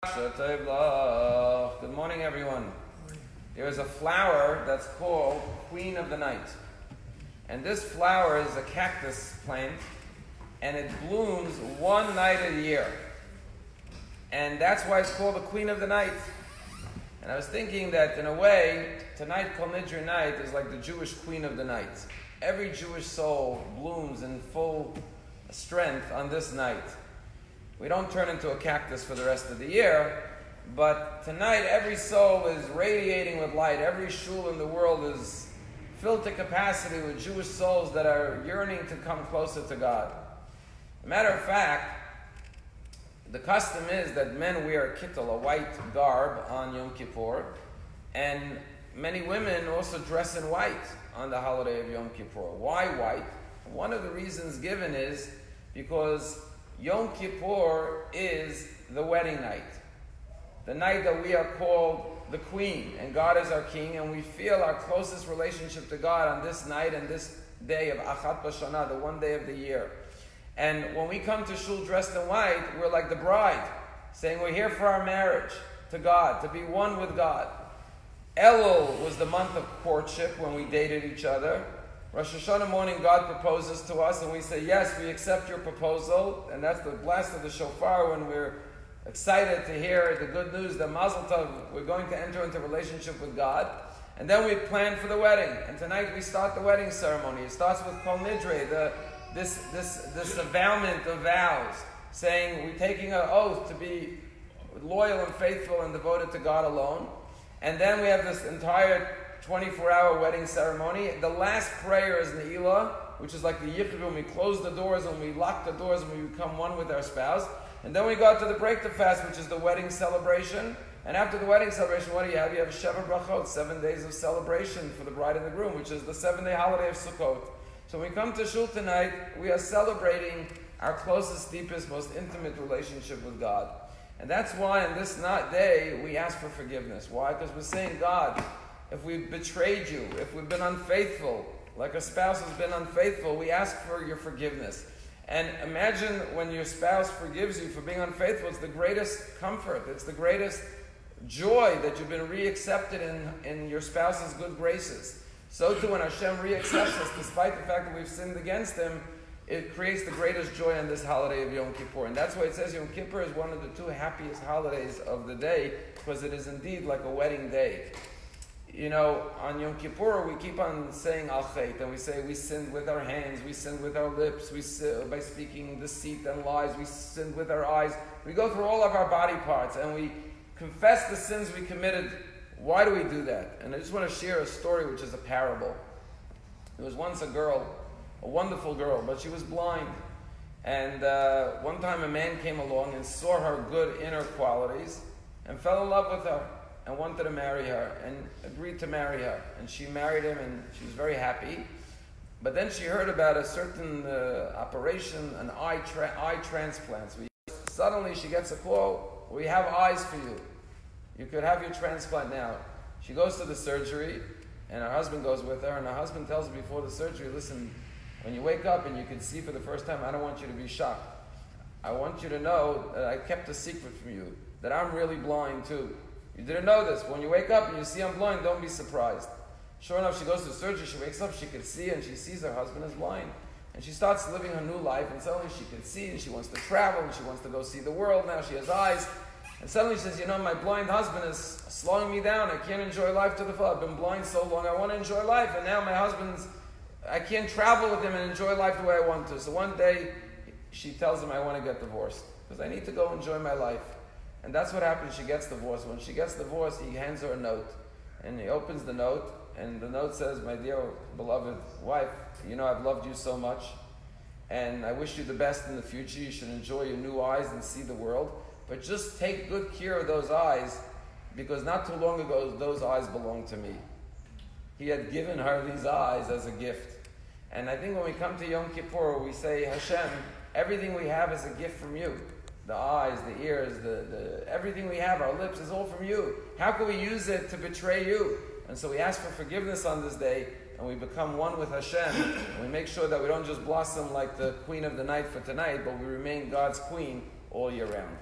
Good morning, everyone. There is a flower that's called Queen of the Night. And this flower is a cactus plant, and it blooms one night a year. And that's why it's called the Queen of the Night. And I was thinking that, in a way, tonight, Kol Nidre night, is like the Jewish Queen of the Night. Every Jewish soul blooms in full strength on this night. We don't turn into a cactus for the rest of the year, but tonight every soul is radiating with light. Every shul in the world is filled to capacity with Jewish souls that are yearning to come closer to God. As a matter of fact, the custom is that men wear a kittel, a white garb, on Yom Kippur, and many women also dress in white on the holiday of Yom Kippur. Why white? One of the reasons given is because Yom Kippur is the wedding night. The night that we are called the Queen, and God is our King, and we feel our closest relationship to God on this night and this day of Achat B'Shana, the one day of the year. And when we come to shul dressed in white, we're like the bride, saying we're here for our marriage to God, to be one with God. Elul was the month of courtship when we dated each other. Rosh Hashanah morning, God proposes to us, and we say, yes, we accept your proposal. And that's the blast of the shofar when we're excited to hear the good news that Mazel Tov, we're going to enter into a relationship with God. And then we plan for the wedding. And tonight we start the wedding ceremony. It starts with Kol Nidre, this avowment of vows, saying we're taking an oath to be loyal and faithful and devoted to God alone. And then we have this entire 24-hour wedding ceremony. The last prayer is Ne'ilah, which is like the Yichud, when we close the doors and we lock the doors and we become one with our spouse. And then we go to the break the fast, which is the wedding celebration. And after the wedding celebration, what do you have? You have Sheva Brachot, 7 days of celebration for the bride and the groom, which is the 7-day holiday of Sukkot. So when we come to shul tonight, we are celebrating our closest, deepest, most intimate relationship with God. And that's why on this day, we ask for forgiveness. Why? Because we're saying, God, if we've betrayed you, if we've been unfaithful, like a spouse has been unfaithful, we ask for your forgiveness. And imagine when your spouse forgives you for being unfaithful, it's the greatest comfort, it's the greatest joy that you've been re-accepted in your spouse's good graces. So too, when Hashem re-accepts us, despite the fact that we've sinned against Him, it creates the greatest joy on this holiday of Yom Kippur. And that's why it says Yom Kippur is one of the two happiest holidays of the day, because it is indeed like a wedding day. You know, on Yom Kippur, we keep on saying Al Chait, and we say we sinned with our hands, we sinned with our lips, we by speaking deceit and lies, we sinned with our eyes. We go through all of our body parts, and we confess the sins we committed. Why do we do that? And I just want to share a story, which is a parable. There was once a girl, a wonderful girl, but she was blind. And one time a man came along and saw her good inner qualities and fell in love with her, and wanted to marry her, and agreed to marry her. And she married him, and she was very happy. But then she heard about a certain operation, an eye transplant. So suddenly she gets a call, we have eyes for you. You could have your transplant now. She goes to the surgery, and her husband goes with her, and her husband tells her before the surgery, listen, when you wake up and you can see for the first time, I don't want you to be shocked. I want you to know that I kept a secret from you, that I'm really blind too. You didn't know this. When you wake up and you see I'm blind, don't be surprised. Sure enough, she goes to surgery, she wakes up, she can see, and she sees her husband is blind. And she starts living her new life, and suddenly she can see, and she wants to travel, and she wants to go see the world. Now she has eyes. And suddenly she says, you know, my blind husband is slowing me down. I can't enjoy life to the full. I've been blind so long, I want to enjoy life. And now my I can't travel with him and enjoy life the way I want to. So one day, she tells him, I want to get divorced, because I need to go enjoy my life. And that's what happens. She gets divorced. When she gets divorced, he hands her a note. And he opens the note, and the note says, my dear beloved wife, you know I've loved you so much, and I wish you the best in the future. You should enjoy your new eyes and see the world. But just take good care of those eyes, because not too long ago, those eyes belonged to me. He had given her these eyes as a gift. And I think when we come to Yom Kippur, we say, Hashem, everything we have is a gift from you. The eyes, the ears, everything we have, our lips, is all from you. How can we use it to betray you? And so we ask for forgiveness on this day, and we become one with Hashem, and we make sure that we don't just blossom like the Queen of the Night for tonight, but we remain God's Queen all year round.